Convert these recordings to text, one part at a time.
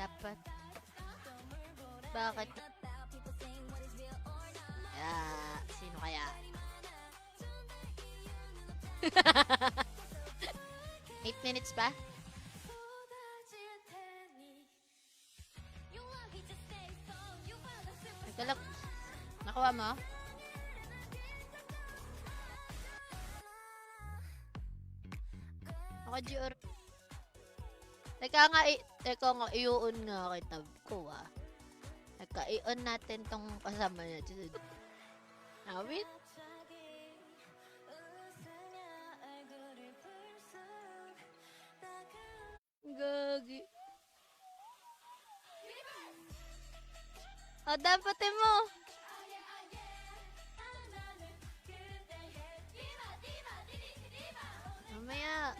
Dapat. Bakit? Sino kaya? 8 minutes pa? Nagkalap. Nakuha mo? Ako, Gior. Teka nga, i-on nga kitab ko, Teka, i-on natin tong kasama natin. Awit? Gagi. Dapatin mo. Mamaya.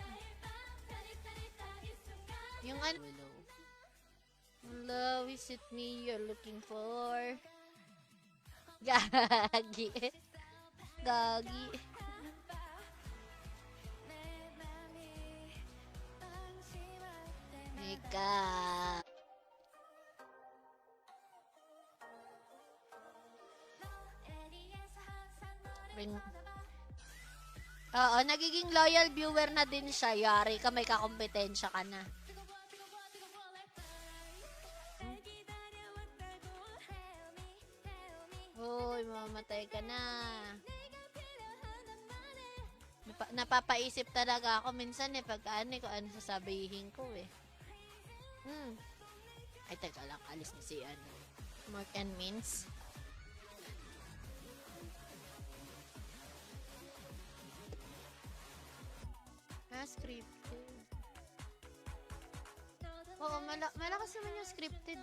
Yung ano? Hello, is it me you're looking for? Gagi. Gagi. Ika. Oo, nagiging loyal viewer na din siya. Yari ka, may kakompetensya ka na. Uy, mamamatay ka na. Napapaisip talaga ako minsan pagka kung ano sasabihin ko Ay, teka lang, alis na si Mark and Mince. Scripted. Oo, malakas naman yung scripted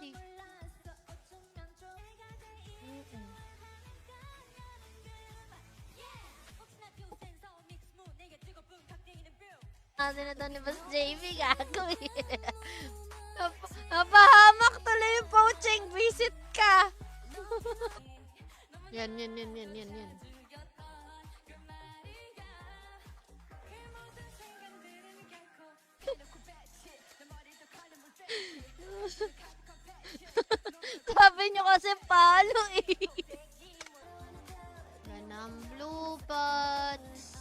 na to ni Boss JV, gago Napahamak tuloy yung poaching. Visit ka. Yan. Sabi nyo kasi palo Ganang blue pots.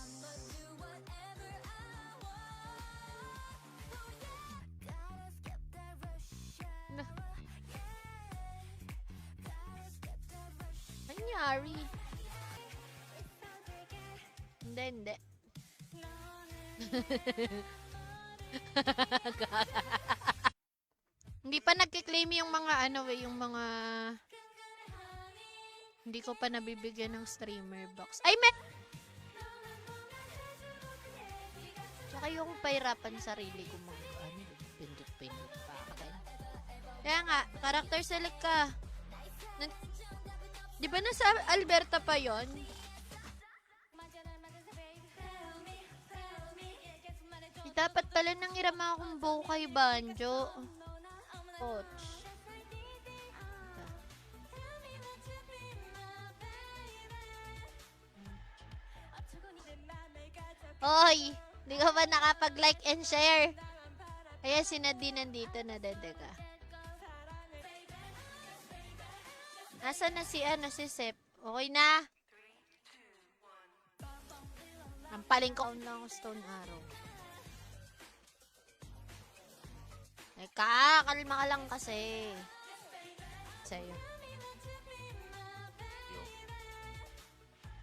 Anyari? Hindi. Hindi pa nagki-claim yung mga yung mga hindi ko pa nabibigyan ng streamer box. Ay, Tsaka yung pahirapan sarili ko pindot pa. Okay. Kaya nga, character select ka. Di ba nasa Alberta pa yon? Dapat pala nang irama akong bow kay Banjo. Coach. Hoy! Di ka ba nakapag-like and share? Kaya si Nadine nandito na dadaga. Nasaan na si Sep? Okay na? Ang paling ko lang stone arrow. Kalma ka lang kasi. Sa'yo.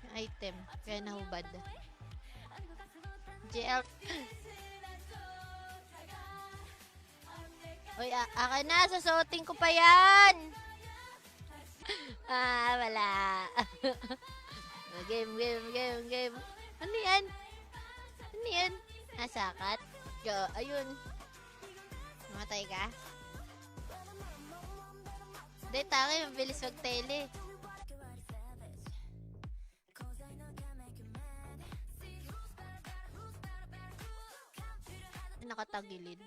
Yung item. Kaya nahubad. JL. Uy, akin na. Susuotin ko pa yan. Wala. Game. Ano yan? Nasakat? Ayun. Mamatay ka? Hindi, tangay. Mabilis mag-tele. Nakatagilid.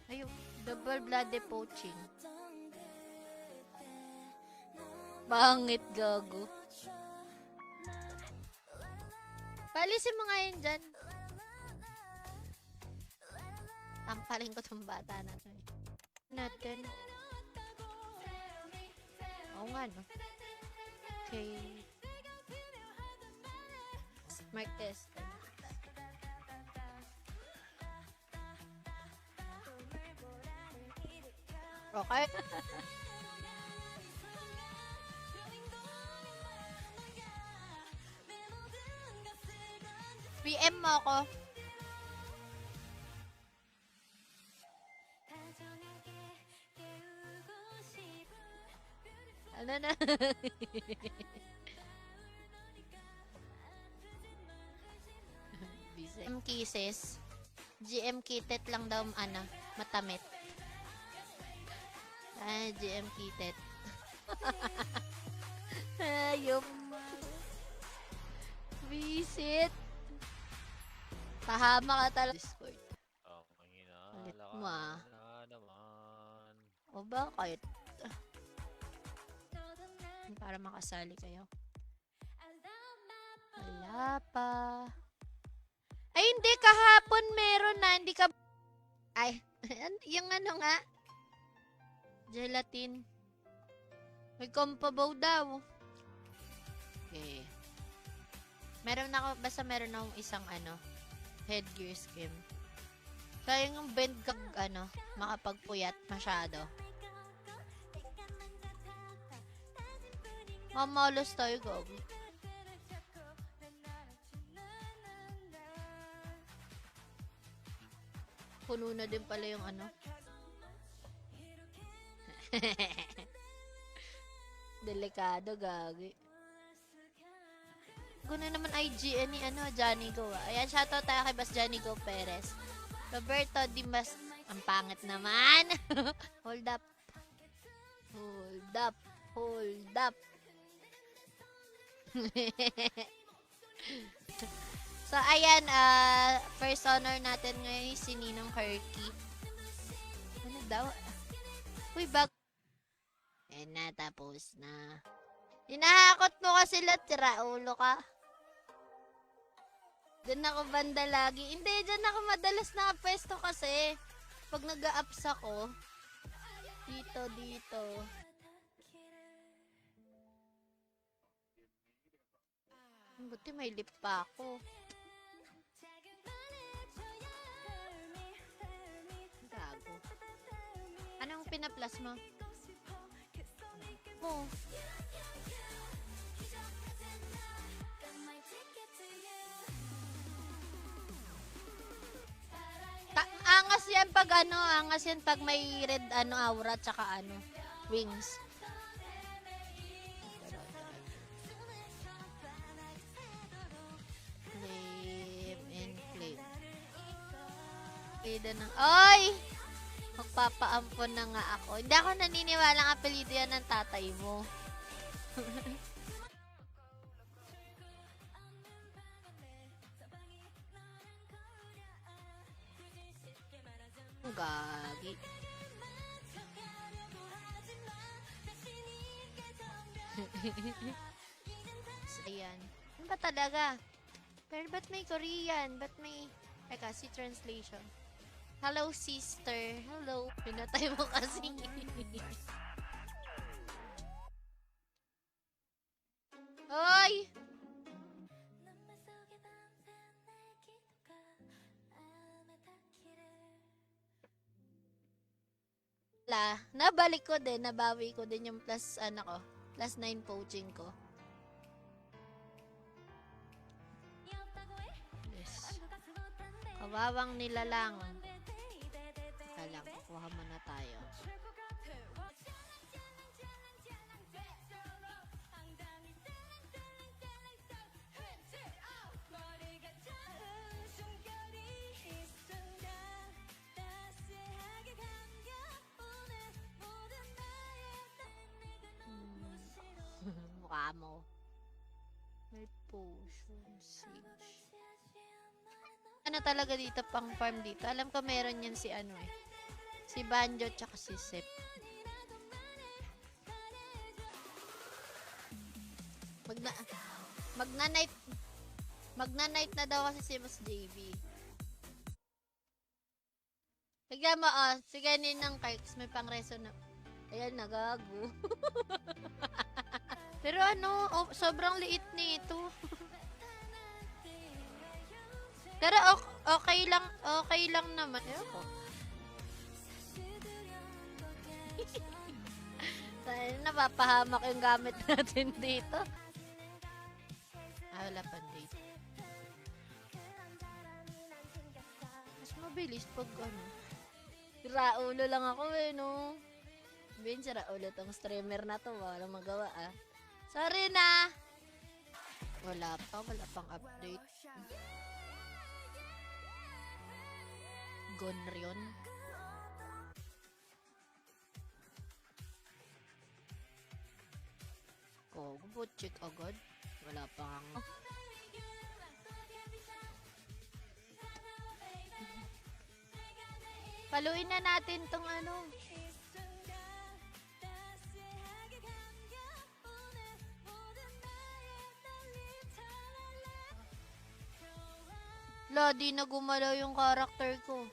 Ayun, double blood poaching. Pangit, gago. Palisin mo nga yun dyan. Tampaling ko tong bata na to. Natin. Oo nga, no? Okay. Mark test. Okay. PM mo ako. Ano na? GM kisses. GM kitet lang daw, matamit. GM kitet. Ayop. Visit. Pahama ka talaga. Discord. Ulit mo naman. O bakit? Para makasali kayo. Wala pa. Ay, hindi. Kahapon meron na. Hindi ka... Ay, yung ano nga. Gelatin. May compabaw daw. Okay. Meron ako, basta meron akong isang headgear skim. Kaya yung bend ka, makapagpuyat masyado. Mamalos tayo, gabi. Puno na din pala yung delikado, gagi. Guna naman IGN ni Johnny Go. Ayan, shoutout tayo kay Bas Johnny Go Perez. Roberto Dimas. Ang pangit naman. Hold up. Hold up. Hold up. So, ayan, first honor natin ngayon si Ninong Herky. Ano daw? Uy, ayan na, tapos na. Hinahakot mo kasi latira, ulo ka. Diyan ako banda lagi. Hindi, diyan ako madalas nakapwesto kasi. Pag nag-a-ups ako. Dito. Buti may lip pa ako. Gago. Anong pinaplas mo? Oh. Angas yan pag angas yan pag may red aura tsaka wings. Flame and flame. Apelido ng... Oy! Magpapaampon na nga ako. Hindi ako naniniwala ang apelido yan ng tatay mo. Gagi. Ayan. Ano ba talaga? Pero ba't may Korean? Ba't may... Teka, si translation. Hello, sister. Hello. Pinatay mo kasi. Hoy! Nabalik ko din. Nabawi ko din yung plus, plus 9 poaching ko. Yes. Kawawang nilalang. Teka lang, kukuha muna tayo. Mukha mo. May potion, siege. Ano talaga dito, pang farm dito? Alam ko meron yan si si Banjo tsaka si Sep. Magna magna-night magna-night na daw kasi si Mas JB. Tignan mo, si kaninang Kirks, may pang-reso na. Ayan, nagago. Pero ano, sobrang liit nito. Pero okay lang naman. Ewan ko. Sana napapahamak yung gamit natin dito. Wala pa date. Mas mabilis pag ano. Raulo lang ako no. Ben, raulo tong streamer na to. Walang magawa Sorry na. Wala pang update. Gonryon. Check agad. Wala pang... Paluin na natin tong ano. Di na gumalaw yung character ko.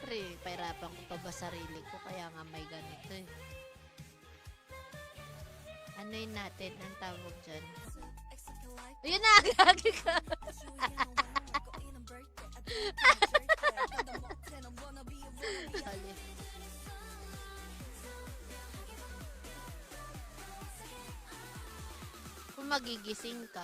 Pre, pahirapan ko pa ba sarili ko? Kaya nga may ganito Ano yun natin? Ang tawag dyan? Ayun na! Gagi ka! Kung magigising ka.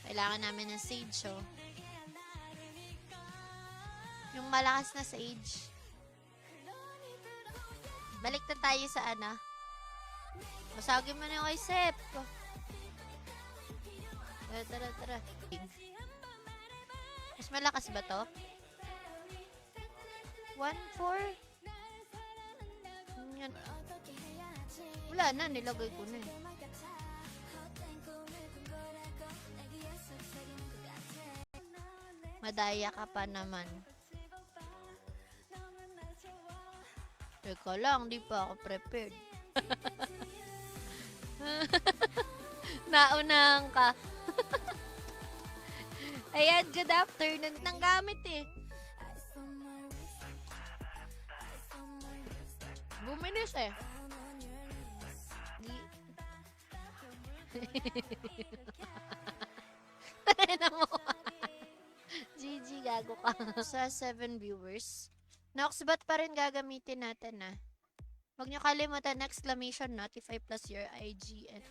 Kailangan namin ng sage, Yung malakas na sage. Balik na tayo sa Masagin mo na yung isip. Tara. Mas malakas ba to? 1-4? Yan. Wala na, nilagay ko na Madaya ka pa naman. Teka lang, di pa ako prepared. Naunahan ka. Ayan, good afternoon. Nang gamit Bumilis Tara mo. GG, gago ka. Sa 7 viewers. Nox, ba't pa rin gagamitin natin Huwag nyo kalimutan exclamation notify plus your IGN.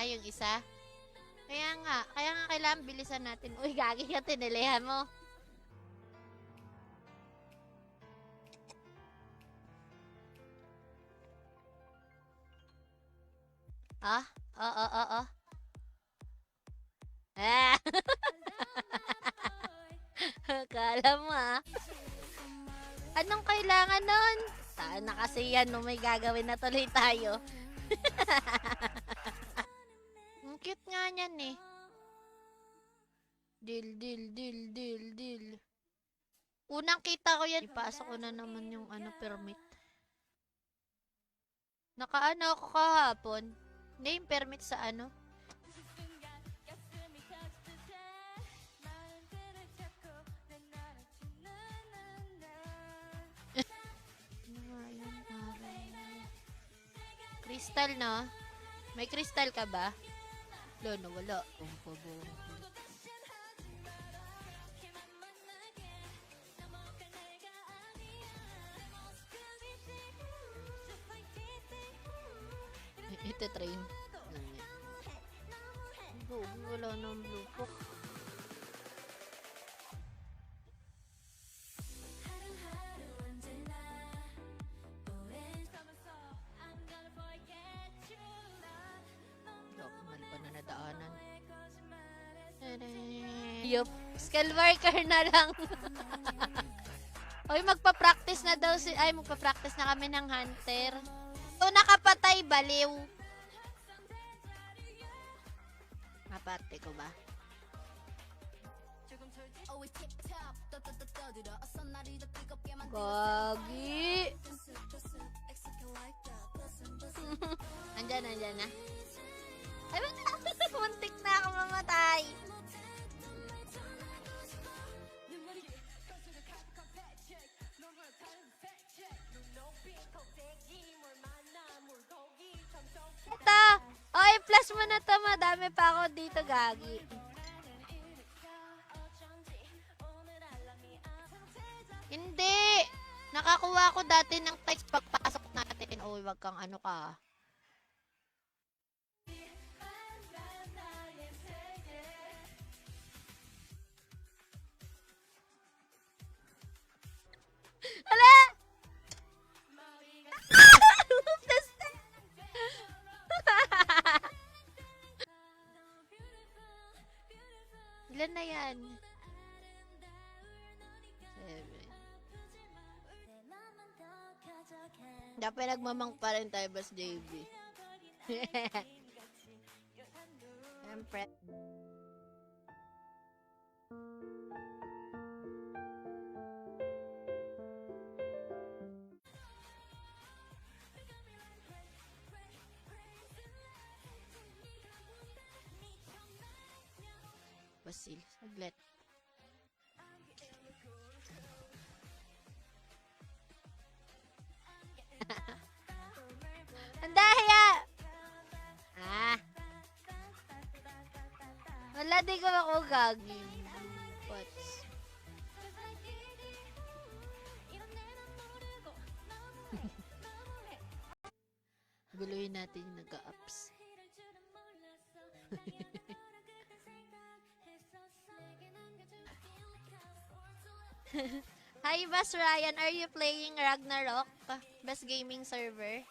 Yung isa? Kaya nga kailangan bilisan natin. Uy, gagi ka, tinilihan mo. Kala mo Anong kailangan nun? Saan na kasi yan may gagawin na tuloy tayo. Ang cute nga niyan Deal. Unang kita ko yan. Ipasok ko na naman yung permit. Nakaano ako kahapon. Name permit sa Crystal May crystal ka ba? Wala. Ito train. Wala nang blue book. Mali pa na nadaanan. Yup. Skill worker na lang. Hoy, magpa-practice na daw si... Ay, magpa-practice na kami ng hunter. So, nakapatay, baliw. Naparte ko ba? Gagi. Andyan na. Ay, muntik na ako mamatay. Ito! Okay, plus mo na to. Madami pa ako dito, gagi. Hindi! Nakakuha ko dati ng text pagpasok natin. Uy, wag kang ano ka. Hala! Ilan na yan? 7. Dapat nagmamang pa rin tayo, Boss JB. Siyempre. Basil, saglit. Ang daya! Wala, di ko ako gagi. What's... Guluhin natin yung nag-ups. Hi, Boss Ryan. Are you playing Ragnarok? Best gaming server?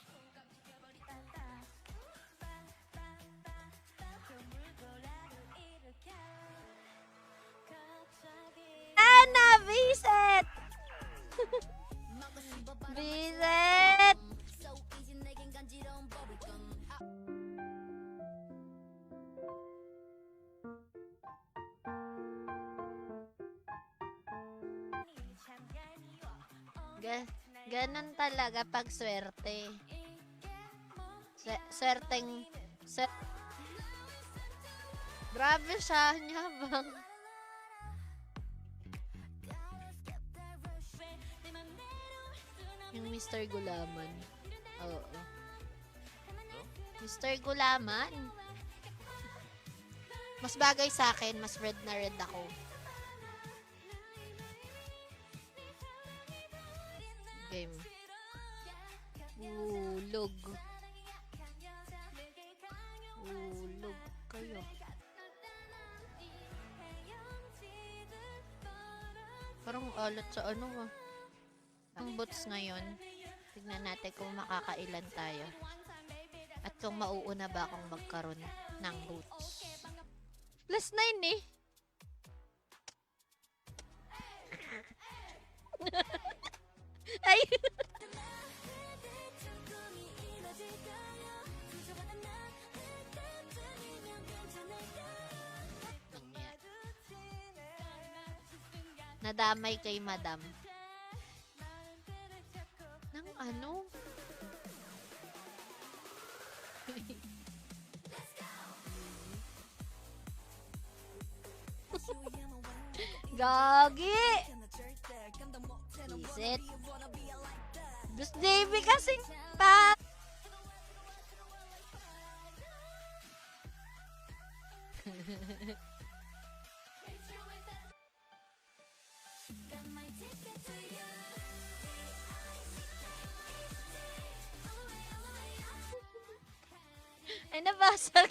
Ana, visit! Visit! Ganon talaga pag swerte. Swerteng... Grabe siya, nyabang. Yung Mr. Gulaman. Oo. Mr. Gulaman. Mas bagay sa akin, mas red na red ako. Game. Ulog. Ulog kayo. Parang alat sa ano ah. Ang bots ngayon. Tignan natin kung makakailan tayo. At kung mauuna ba akong magkaroon ng boots. Plus 9 eh. Ay! Nadamay kay madam. Nang ano? Gagi! Visit. Boss JB kasing pa! Ay, nabasag.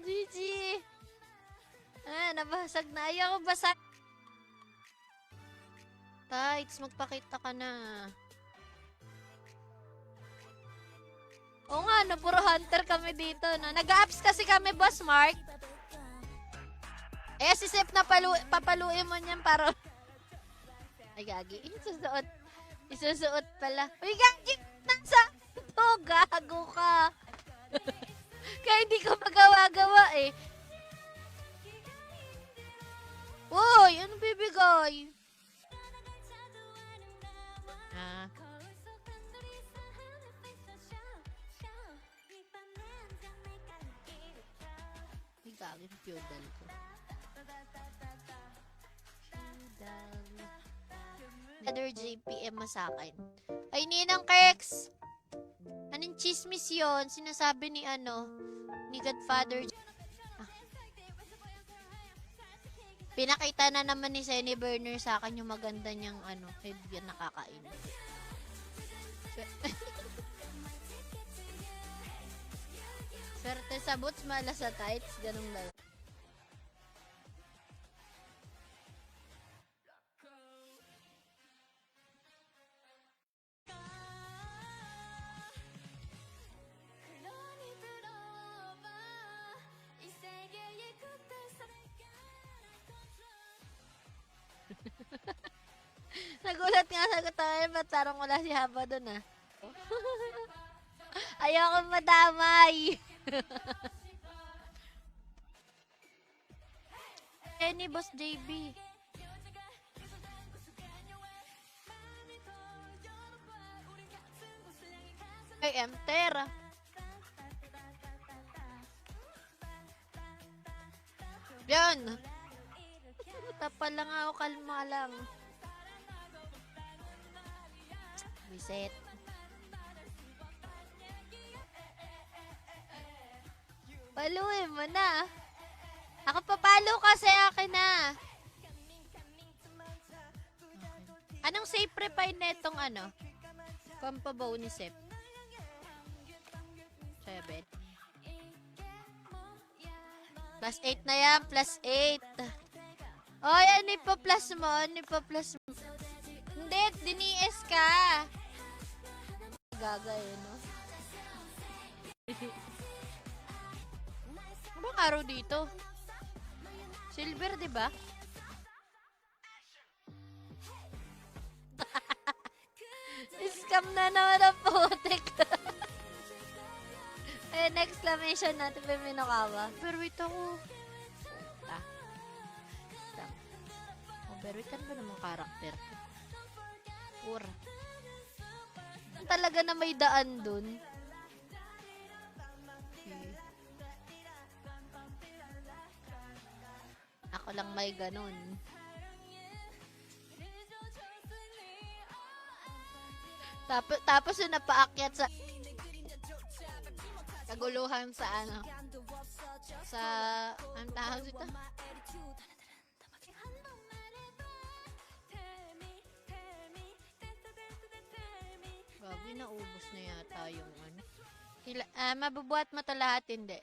GG. Nabasag na. Ayaw ko basag. Tights, magpakita ka na. Oo nga, no, puro hunter kami dito. No? Nag-ups kasi kami, Boss Mark. Eh, si Sep na papaluin mo niyan para... Ay, gagi. Isusuot. Isusuot pala. Uy, gagi! Nasa... Ito, gago ka. Kaya hindi ko magawa-gawa eh. Uy, ano bibigay? Ah. Ay, gagi. Feudal ko. Other JPM mo sa akin. Ay, Ninang Kirks! Anong chismis yun? Sinasabi ni ni Godfather. Ah. Pinakita na naman ni Senny Burner sa akin yung maganda niyang head yan nakakain. Swerte sa boots, mala sa tights, ganun lang. Nagulat nga sa tayo, ba't parang wala si Haba dun ah. Ayoko madamay. Ni Boss JB. Ay, Emter. Yan. Tapal lang ako, kalma lang. Reset. Paluin mo na. Ako papalo kasi akin na. Anong safe repine netong pampabaw ni Sep? 7. Plus 8 na yan. Plus 8. Oy, ano ipa-plus mo? Ano ipa-plus mo? Hindi, dinies ka. Gagay, no? Ano bang araw dito? Silver, di ba? Scam na naman ang putik. Ay, exclamation natin pa Minokawa. Pero wait ako. Pero wait, ano ba namang karakter? Pura. Talaga na may daan dun. Ako lang may ganun. Tapos yung napaakyat sa kaguluhan sa sa ang tawag dito? Bago naubos na yata yung mabubuhat mo to lahat, hindi.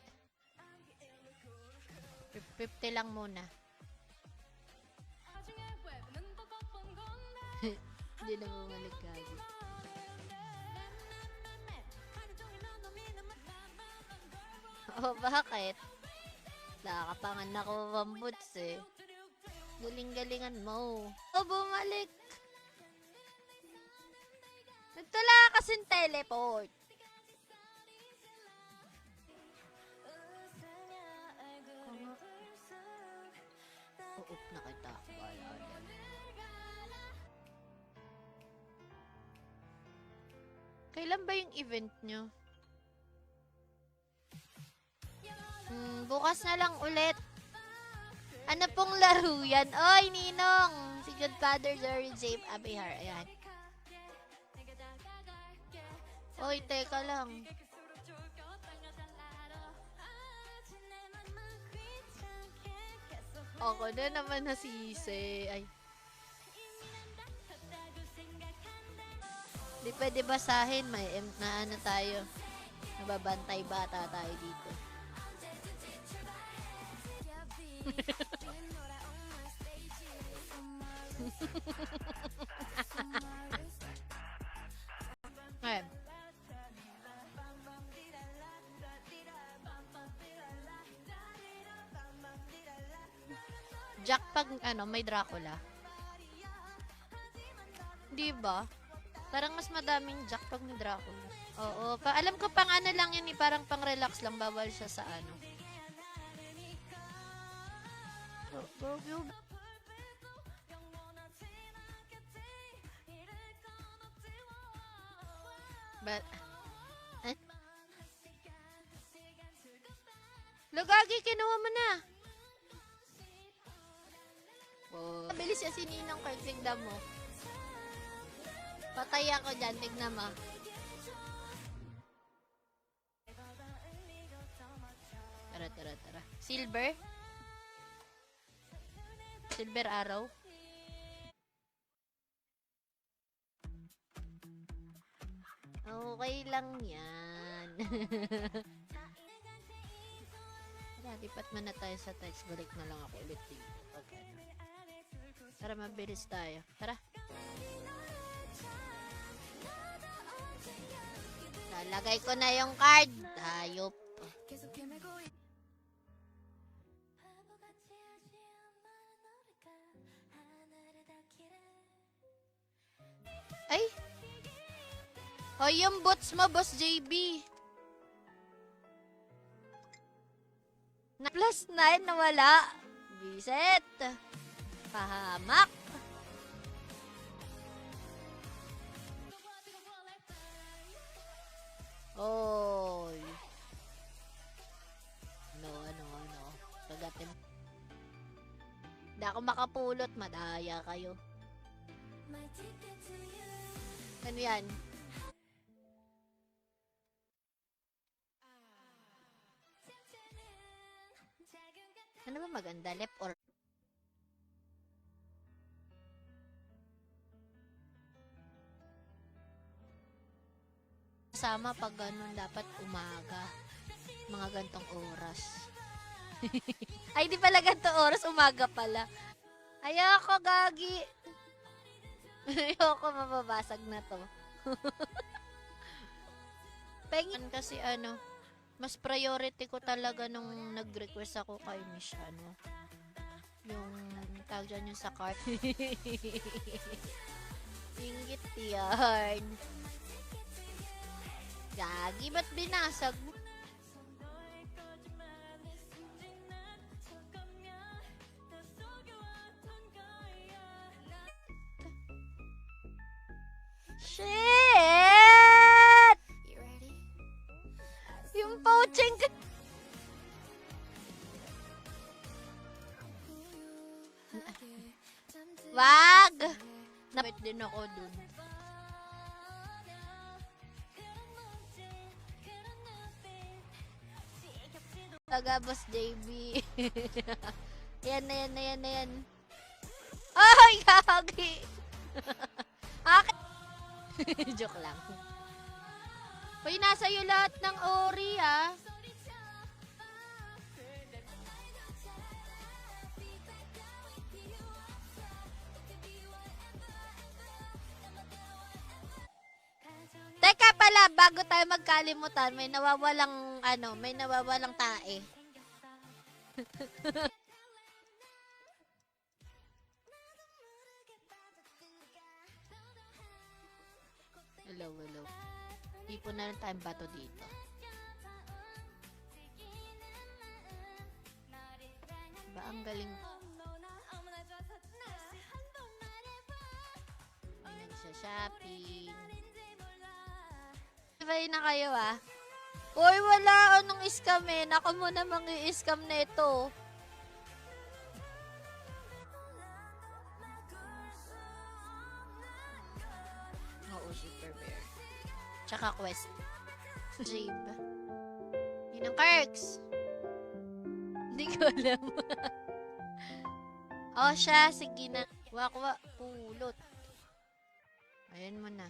50 lang muna. Hindi na bumalik kagi. Oh, bakit? Nakapangan ako pambuts eh. Galing-galingan mo. Oh, bumalik. Nagtala kasing teleport. Up na kita. Kailan ba yung event nyo? Bukas na lang ulit. Ano pong laro yan? Oy, Ninong! Si Godfather Jerry Jape Abihar. Ayan. Oy, teka lang. Ako na naman nasisi. Ay. Di pwede basahin. May na tayo. Nababantay bata tayo dito. Ayan. Jack pag may Dracula. Di ba? Parang mas madaming Jack pag may Dracula. Oo, alam ko pang lang yan eh, parang pang relax lang, bawal siya sa Go. But, Lugagi, kinuha mo na. Oh. Bilis siya si Ninong Kirk, tignan mo. Patay ako dyan, tignan mo. Tara. Silver arrow. Okay lang yan. Lipat man na tayo sa tiles. Balik na lang ako ulit dito. Okay. Tara, mabilis tayo. Tara. Lalagay ko na yung card. Hayop. Ay! O, yung boots mo, Boss JB. Na +9 nawala. Biset. Pahamak. Oy. Ano. Pagatin. Hindi ako makapulot. Madaya kayo. Ano yan? Ano ba maganda? Left or kasama pag ganun dapat umaga. Mga gantong oras. Ay, di pala gantong oras. Umaga pala. Ayoko, gagi. Ayoko, mababasag na to. Pengin kasi mas priority ko talaga nung nag-request ako kay Miss yung tawag dyan yung sa cart. Ingit yan. Gagi, ba't binasag mo? Shit! Yung poaching ka... Wag! Napit din ako dun. Taga Boss JB. Yan na yan. Ay, gagi! Akin! Joke lang. Uy, nasa iyo lahat ng ori, ah. Teka pala, bago tayo magkalimutan, may nawawalang tae. Hello. Ipon na lang tayong bato dito. Ba, ang galing. Nagsha-shopping. Sabay na kayo, ah. Uy, wala. Anong scam eh? Ako muna mang-i-scam na ito. Oo, Super Bear. Tsaka quest. Jabe. Yun ang Kirks. Hindi ko alam. Oh, siya. Sige na. Wakwa. Pulot. Ayan mo na.